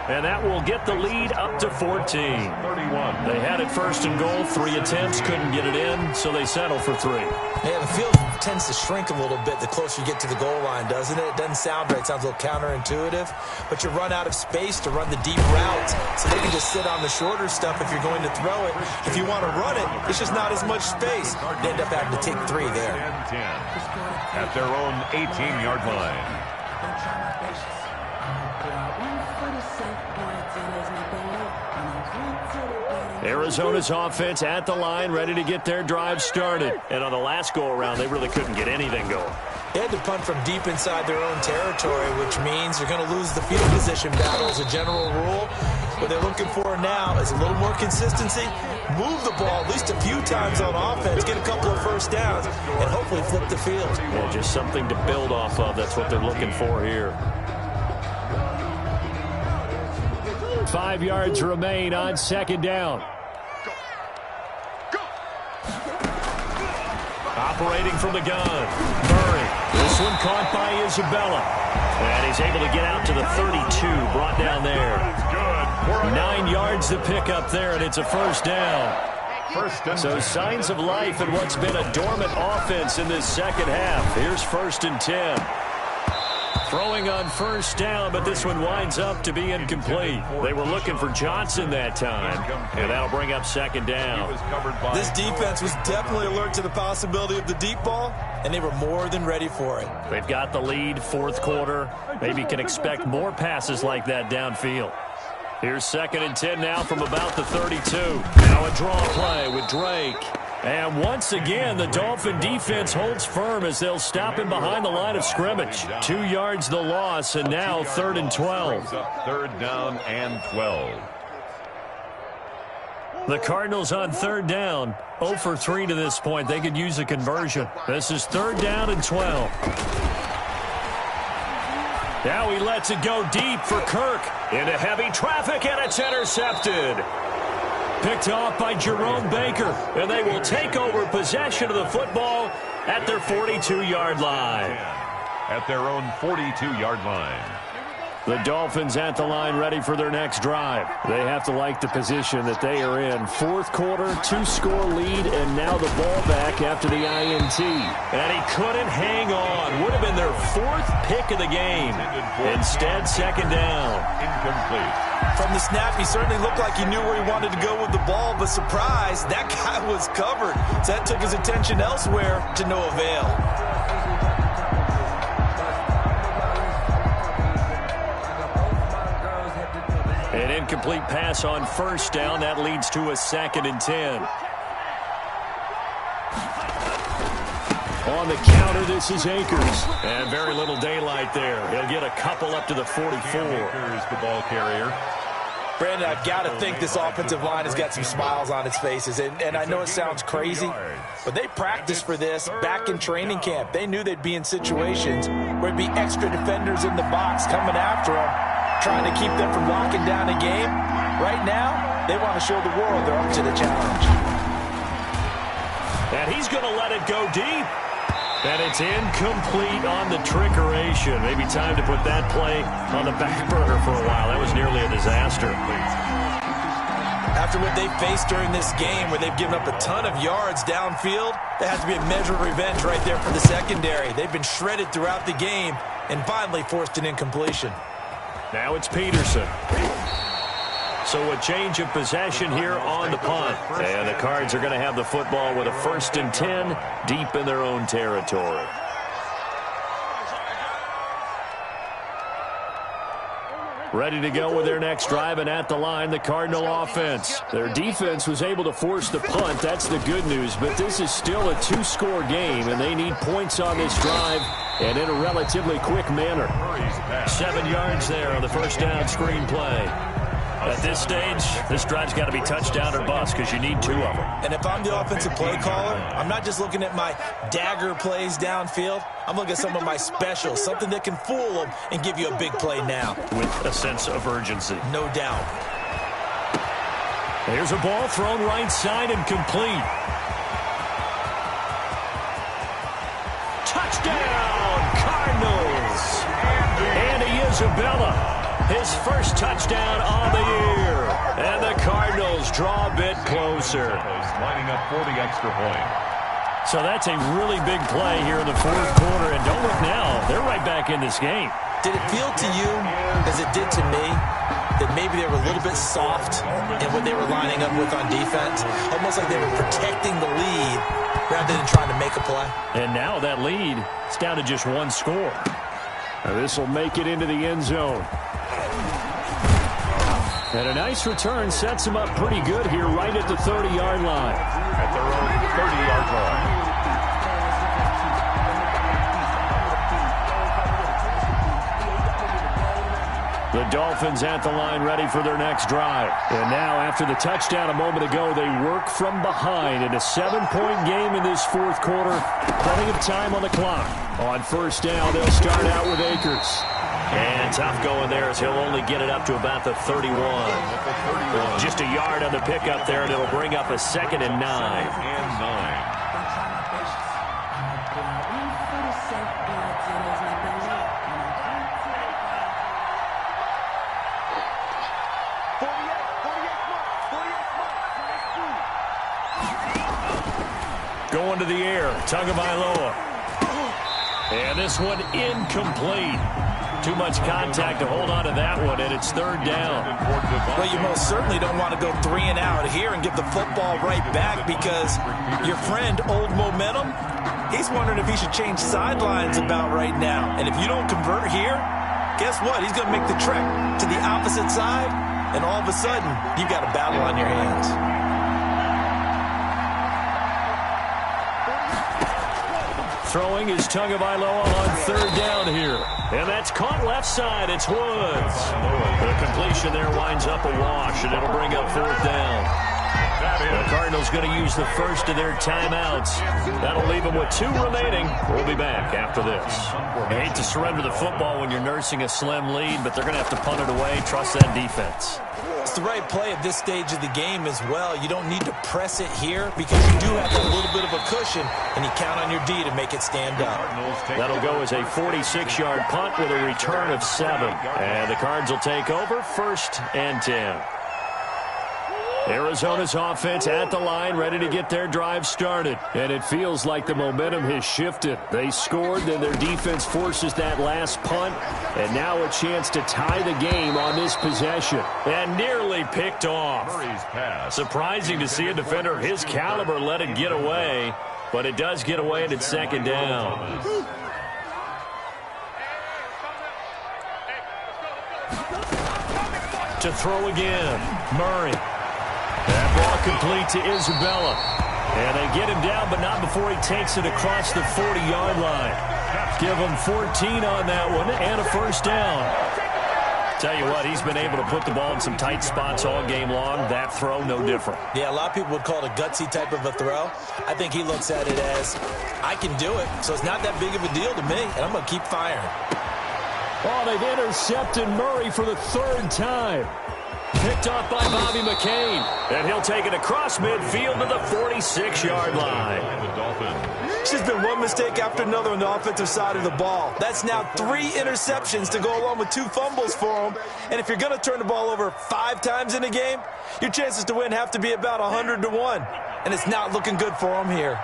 and that will get the lead up to 14. 31. They had it 1st and goal, 3 attempts, couldn't get it in, so they settle for 3. Yeah, the field tends to shrink a little bit the closer you get to the goal line, doesn't it? It doesn't sound right. It sounds a little counterintuitive. But you run out of space to run the deep routes, so they can just sit on the shorter stuff if you're going to throw it. If you want to run it, it's just not as much space. You end up having to take 3 there. 10 at their own 18-yard line. Arizona's offense at the line, ready to get their drive started. And on the last go-around, they really couldn't get anything going. They had to punt from deep inside their own territory, which means you're going to lose the field position battle as a general rule. What they're looking for now is a little more consistency, move the ball at least a few times on offense, get a couple of 1st downs, and hopefully flip the field. Yeah, just something to build off of. That's what they're looking for here. 5 yards remain on 2nd down. Operating from the gun, Murray. This one caught by Isabella. And he's able to get out to the 32, brought down there. 9 yards to pick up there, and it's a 1st down. So signs of life in what's been a dormant offense in this 2nd half. Here's 1st and 10. Throwing on 1st down, but this one winds up to be incomplete. They were looking for Johnson that time, and that'll bring up 2nd down. This defense was definitely alert to the possibility of the deep ball, and they were more than ready for it. They've got the lead, 4th quarter. Maybe can expect more passes like that downfield. Here's 2nd and 10 now from about the 32. Now a draw play with Drake. And once again, the Dolphin defense holds firm as they'll stop him behind the line of scrimmage. 2 yards the loss, and now 3rd and 12. 3rd down and 12. The Cardinals on 3rd down, 0 for 3 to this point. They could use a conversion. This is 3rd down and 12. Now he lets it go deep for Kirk. Into heavy traffic, and it's intercepted. Picked off by Jerome Baker, and they will take over possession of the football at their 42-yard line. At their own 42-yard line. The Dolphins at the line ready for their next drive. They have to like the position that they are in. 4th quarter, 2-score lead, and now the ball back after the INT. And he couldn't hang on. Would have been their 4th pick of the game. Instead, 2nd down. Incomplete. From the snap, he certainly looked like he knew where he wanted to go with the ball, but surprise, that guy was covered. So that took his attention elsewhere to no avail. An incomplete pass on 1st down. That leads to a 2nd and 10. On the counter, this is Akers. And very little daylight there. He'll get a couple up to the 44. Akers, the ball carrier. Brandon, I've got to think this offensive line has got some smiles on its faces. And I know it sounds crazy, but they practiced for this back in training camp. They knew they'd be in situations where there'd be extra defenders in the box coming after them, trying to keep them from locking down a game. Right now, they want to show the world they're up to the challenge. And he's going to let it go deep. And it's incomplete on the trickeration. Maybe time to put that play on the back burner for a while. That was nearly a disaster. After what they faced during this game, where they've given up a ton of yards downfield, there has to be a measure of revenge right there for the secondary. They've been shredded throughout the game and finally forced an incompletion. Now it's Peterson. So a change of possession here on the punt. And the Cards are going to have the football with a 1st and 10 deep in their own territory. ready to go with their next drive, and at the line, the Cardinal offense. Their defense was able to force the punt. That's the good news, but this is still a 2-score game, and they need points on this drive and in a relatively quick manner. 7 yards there on the first down screen play. At this stage, this drive's got to be touchdown or bust because you need 2 of them. And if I'm the offensive play caller, I'm not just looking at my dagger plays downfield. I'm looking at some of my specials, something that can fool them and give you a big play now. With a sense of urgency. No doubt. Here's a ball thrown right side and complete. Touchdown, Cardinals! Andy Isabella. His first touchdown on the year. And the Cardinals draw a bit closer. Lining up for the extra point. So that's a really big play here in the fourth quarter. And don't look now, they're right back in this game. Did it feel to you, as it did to me, that maybe they were a little bit soft in what they were lining up with on defense? Almost like they were protecting the lead rather than trying to make a play. And now that lead is down to just 1 score. This will make it into the end zone. And a nice return sets him up pretty good here right at the 30-yard line. At their own 30-yard line. The Dolphins at the line ready for their next drive. And now after the touchdown a moment ago, they work from behind in a 7-point game in this fourth quarter. Plenty of time on the clock. On first down, they'll start out with Akers. And tough going there as he'll only get it up to about the 31. Just a yard on the pickup there, and it'll bring up a 2nd and 9. Going to the air, Tagovailoa. And this one incomplete. Too much contact to hold on to that one, and it's 3rd down. Well, you most certainly don't want to go 3 and out here and give the football right back because your friend, Old Momentum, he's wondering if he should change sidelines about right now. And if you don't convert here, guess what? He's going to make the trek to the opposite side, and all of a sudden, you've got a battle on your hands. Throwing is Tagovailoa on 3rd down here. And that's caught left side. It's Woods. The completion there winds up a wash, and it'll bring up 4th down. The Cardinals going to use the first of their timeouts. That'll leave them with 2 remaining. We'll be back after this. You hate to surrender the football when you're nursing a slim lead, but they're going to have to punt it away. Trust that defense. It's the right play at this stage of the game as well. You don't need to press it here because you do have a little bit of a cushion, and you count on your D to make it stand up. That'll go as a 46-yard punt with a return of 7. And the Cards will take over 1st and 10. Arizona's offense at the line, ready to get their drive started. And it feels like the momentum has shifted. They scored, then their defense forces that last punt. And now a chance to tie the game on this possession. And nearly picked off. Surprising to see a defender of his caliber let it get away. But it does get away, and it's 2nd down. To throw again, Murray. That ball complete to Isabella. And they get him down, but not before he takes it across the 40-yard line. Give him 14 on that one and a 1st down. Tell you what, he's been able to put the ball in some tight spots all game long. That throw, no different. Yeah, a lot of people would call it a gutsy type of a throw. I think he looks at it as, I can do it, so it's not that big of a deal to me, and I'm going to keep firing. Oh, they've intercepted Murray for the 3rd time. Picked off by Bobby McCain. And he'll take it across midfield to the 46-yard line. It's just been one mistake after another on the offensive side of the ball. That's now 3 interceptions to go along with 2 fumbles for him. And if you're going to turn the ball over 5 times in a game, your chances to win have to be about 100-1. And it's not looking good for him here.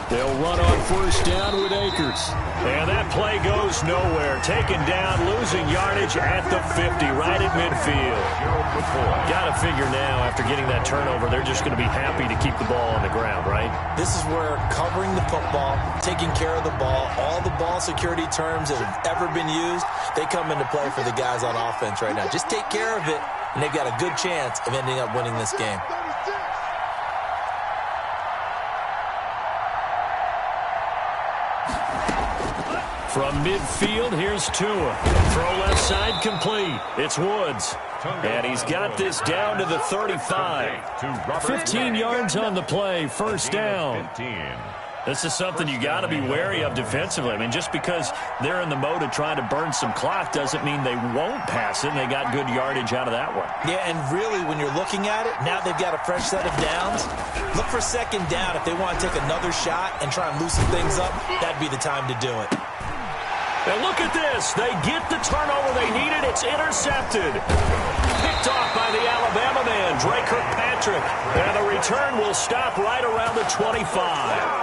They'll run on 1st down with Akers. And that play goes goes nowhere. Taken down, losing yardage at the 50, right at midfield. Got to figure now, after getting that turnover, they're just going to be happy to keep the ball on the ground, right? This is where covering the football, taking care of the ball, all the ball security terms that have ever been used, they come into play for the guys on offense right now. Just take care of it, and they've got a good chance of ending up winning this game. From midfield, here's Tua. Throw left side complete. It's Woods. And he's got this down to the 35. 15 yards on the play, first down. This is something you got to be wary of defensively. I mean, just because they're in the mode of trying to burn some clock doesn't mean they won't pass it, and they got good yardage out of that one. Yeah, and really, when you're looking at it, now they've got a fresh set of downs. Look for second down if they want to take another shot and try and loosen things up. That'd be the time to do it. And look at this. They get the turnover they needed. It's intercepted. Picked off by the Alabama man, Dre Kirkpatrick. And the return will stop right around the 25.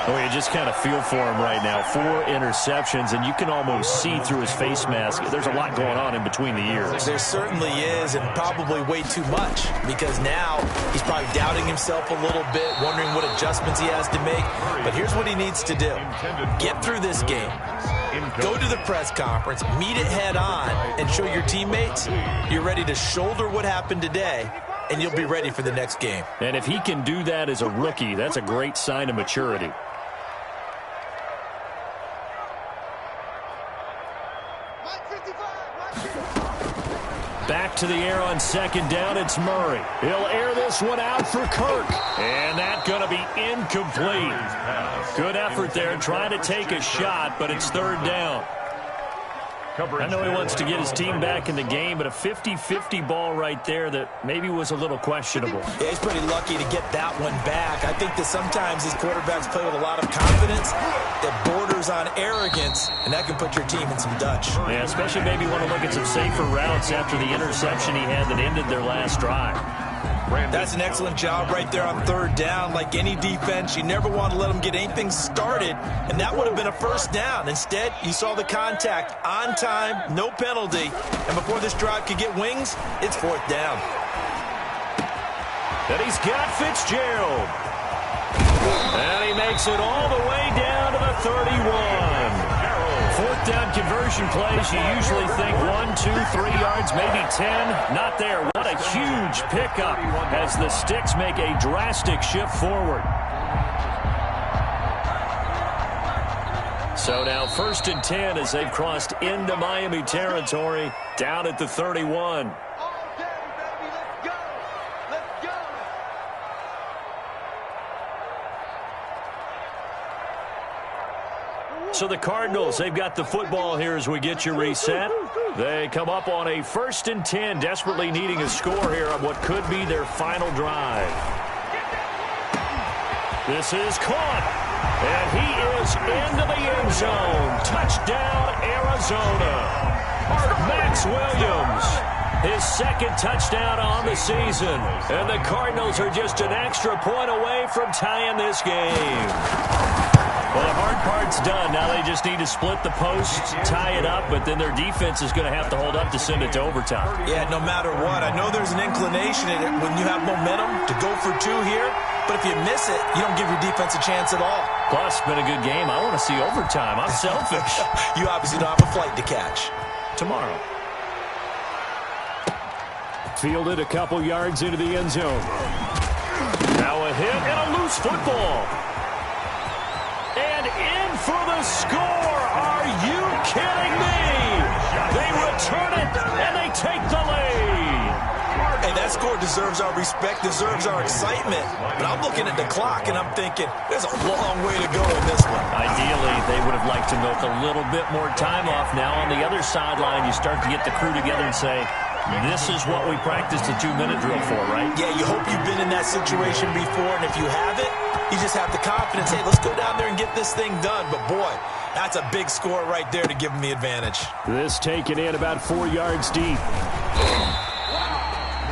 Oh, you just kind of feel for him right now. 4 interceptions, and you can almost see through his face mask. There's a lot going on in between the ears. There certainly is, and probably way too much, because now he's probably doubting himself a little bit, wondering what adjustments he has to make. But here's what he needs to do. Get through this game. Go to the press conference, meet it head on, and show your teammates you're ready to shoulder what happened today, and you'll be ready for the next game. And if he can do that as a rookie, that's a great sign of maturity. Back to the air on second down, it's Murray. He'll air this one out for Kirk. And that's going to be incomplete. Good effort there, trying to take a shot, but it's third down. I know he wants to get his team back in the game, but a 50-50 ball right there that maybe was a little questionable. Yeah, he's pretty lucky to get that one back. I think that sometimes these quarterbacks play with a lot of confidence that borders on arrogance, and that can put your team in some Dutch. Yeah, especially maybe want to look at some safer routes after the interception he had that ended their last drive. That's an excellent job right there on third down. Like any defense, you never want to let them get anything started, and that would have been a first down. Instead, you saw the contact on time, no penalty, and before this drive could get wings, it's fourth down. And he's got Fitzgerald. And he makes it all the way down to the 31. Fourth down conversion plays, you usually think 1, 2, 3 yards, maybe 10. Not there. What a huge pickup as the Sticks make a drastic shift forward. So now 1st and 10 as they've crossed into Miami territory, down at the 31. So the Cardinals, they've got the football here as we get you reset. They come up on a 1st and 10, desperately needing a score here on what could be their final drive. This is caught, and he is into the end zone. Touchdown, Arizona. Max Williams, his 2nd touchdown on the season. And the Cardinals are just an extra point away from tying this game. Well, the hard part's done. Now they just need to split the post, tie it up, but then their defense is going to have to hold up to send it to overtime. Yeah, no matter what. I know there's an inclination in it when you have momentum to go for 2 here, but if you miss it, you don't give your defense a chance at all. Plus, it's been a good game. I want to see overtime. I'm selfish. You obviously don't have a flight to catch. Tomorrow. Fielded a couple yards into the end zone. Now a hit and a loose football. And in for the score. Are you kidding me? They return it, and they take the lead. Hey, that score deserves our respect, deserves our excitement. But I'm looking at the clock, and I'm thinking, there's a long way to go in this one. Ideally, they would have liked to milk a little bit more time off. Now on the other sideline, you start to get the crew together and say, this is what we practiced a 2-minute drill for, right? Yeah, you hope you've been in that situation before, and if you haven't, you just have the confidence, hey, let's go down there and get this thing done. But, boy, that's a big score right there to give them the advantage. This taken in about 4 yards deep.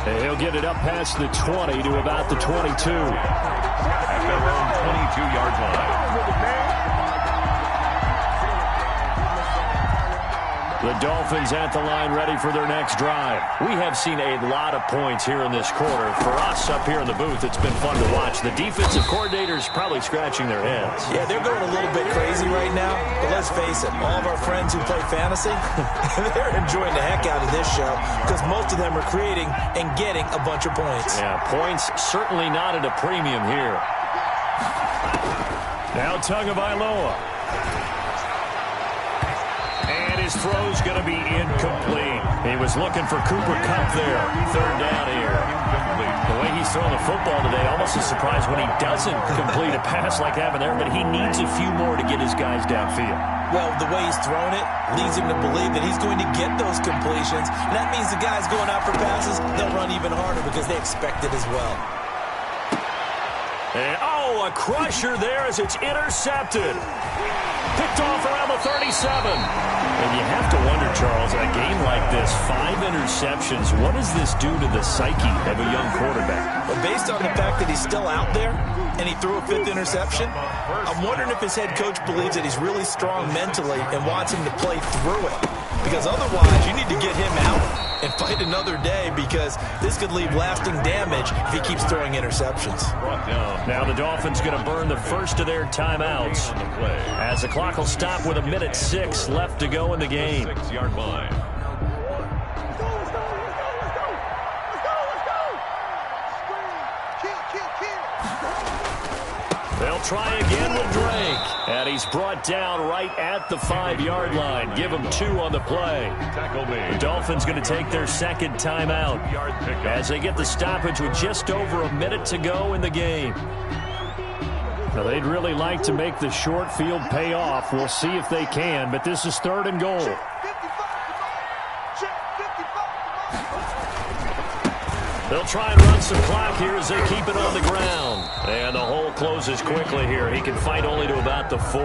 And he'll get it up past the 20 to about the 22. At their own 22-yard line. The Dolphins at the line ready for their next drive. We have seen a lot of points here in this quarter. For us up here in the booth, it's been fun to watch. The defensive coordinators probably scratching their heads. Yeah, they're going a little bit crazy right now. But let's face it, all of our friends who play fantasy, they're enjoying the heck out of this show because most of them are creating and getting a bunch of points. Yeah, points certainly not at a premium here. Now Tagovailoa. His throw's going to be incomplete. He was looking for Cooper Kupp there. Third down here. The way he's throwing the football today, almost a surprise when he doesn't complete a pass like that there, but he needs a few more to get his guys downfield. Well, the way he's thrown it leads him to believe that he's going to get those completions. And that means the guys going out for passes, they'll run even harder because they expect it as well. And, a crusher there as it's intercepted. Picked off around the 37. And you have to wonder, Charles, a game like this, 5 interceptions, what does this do to the psyche of a young quarterback? Well, based on the fact that he's still out there and he threw a 5th interception, I'm wondering if his head coach believes that he's really strong mentally and wants him to play through it. Because otherwise, you need to get him out and fight another day because this could leave lasting damage if he keeps throwing interceptions. Now the Dolphins going to burn the first of their timeouts as the clock will stop with 1:06 left to go in the game. 6-yard line. They'll try again with Drake. And he's brought down right at the 5-yard line. Give him 2 on the play. The Dolphins going to take their second timeout as they get the stoppage with just over 1 minute to go in the game. Now, they'd really like to make the short field pay off. We'll see if they can, but this is 3rd and goal. They'll try and run some clock here as they keep it on the ground. And the hole closes quickly here. He can fight only to about the 4.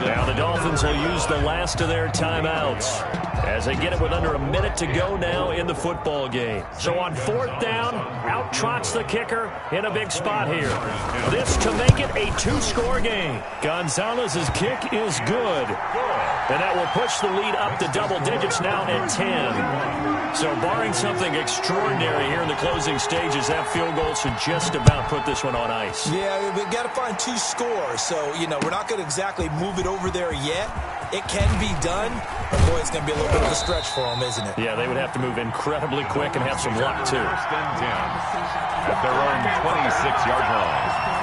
Now the Dolphins will use the last of their timeouts as they get it with under 1 minute to go now in the football game. So on 4th down, out trots the kicker in a big spot here. This to make it a 2-score game. Gonzalez's kick is good. And that will push the lead up to double digits now at 10. So barring something extraordinary here in the closing stages, that field goal should just about put this one on ice. Yeah, we've got to find 2 scores. So, we're not going to exactly move it over there yet. It can be done, but boy, it's going to be a little bit of a stretch for them, isn't it? Yeah, they would have to move incredibly quick and have some luck, too. 1st and 10 at their own 26-yard line.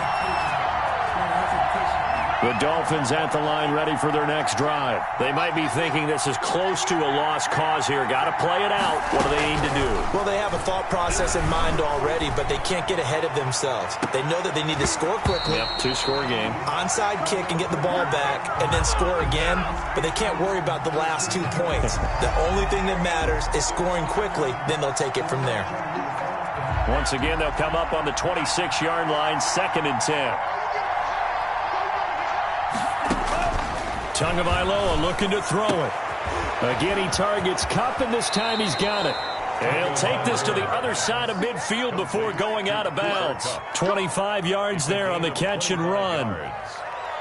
The Dolphins at the line ready for their next drive. They might be thinking this is close to a lost cause here. Got to play it out. What do they need to do? Well, they have a thought process in mind already, but they can't get ahead of themselves. They know that they need to score quickly. Yep, 2-score game. Onside kick and get the ball back and then score again, but they can't worry about the last 2 points. The only thing that matters is scoring quickly, then they'll take it from there. Once again, they'll come up on the 26-yard line, 2nd and 10. Tagovailoa looking to throw it. Again, he targets Kupp, and this time he's got it. And he'll take this to the other side of midfield before going out of bounds. 25 yards there on the catch and run.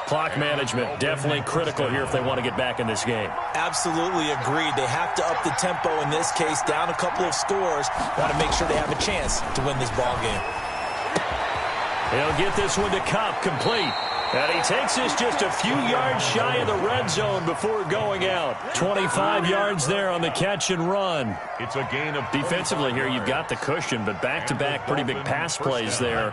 Clock management definitely critical here if they want to get back in this game. Absolutely agreed. They have to up the tempo in this case, down a couple of scores. Want to make sure they have a chance to win this ball game. He'll get this one to Kupp, complete. And he takes this just a few yards shy of the red zone before going out. 25 yards there on the catch and run. It's a gain of defensively here, you've got the cushion, but back-to-back pretty big pass plays there.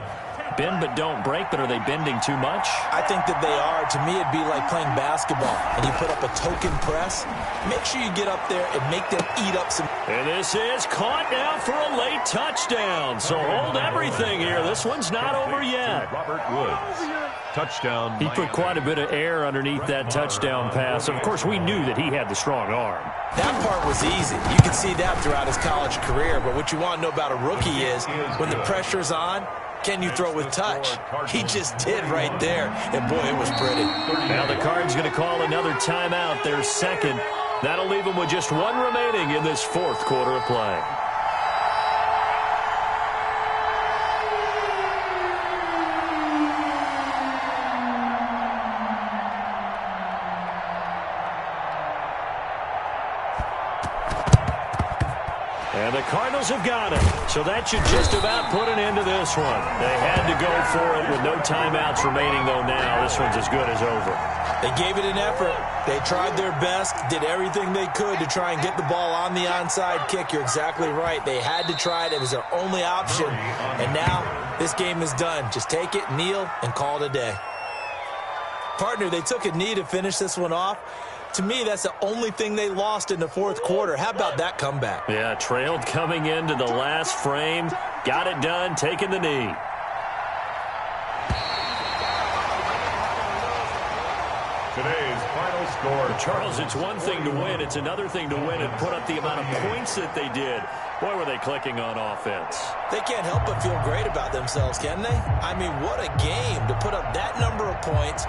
Bend but don't break, but are they bending too much? I think that they are. To me, it'd be like playing basketball, and you put up a token press. Make sure you get up there and make them eat up some. And this is caught now for a late touchdown. So hold everything here. This one's not over yet. Robert Woods. Touchdown. He put quite a bit of air underneath that touchdown pass. Of course, we knew that he had the strong arm. That part was easy. You could see that throughout his college career. But what you want to know about a rookie is when the pressure's on, can you throw with touch? He just did right there. And, boy, it was pretty. Now the Cards going to call another timeout, their second. That'll leave them with just 1 remaining in this 4th quarter of play. And the Cardinals have got it. So that should just about put an end to this one. They had to go for it with no timeouts remaining, though. Now this one's as good as over. They gave it an effort. They tried their best, did everything they could to try and get the ball on the onside kick. You're exactly right. They had to try it. It was their only option. And now this game is done. Just take it, kneel, and call it a day. Partner, they took a knee to finish this one off. To me, that's the only thing they lost in the fourth quarter. How about that comeback? Yeah, trailed coming into the last frame. Got it done, taking the knee. Today's final score. Charles, it's one thing to win. It's another thing to win and put up the amount of points that they did. Boy, were they clicking on offense. They can't help but feel great about themselves, can they? I mean, what a game to put up that number of points.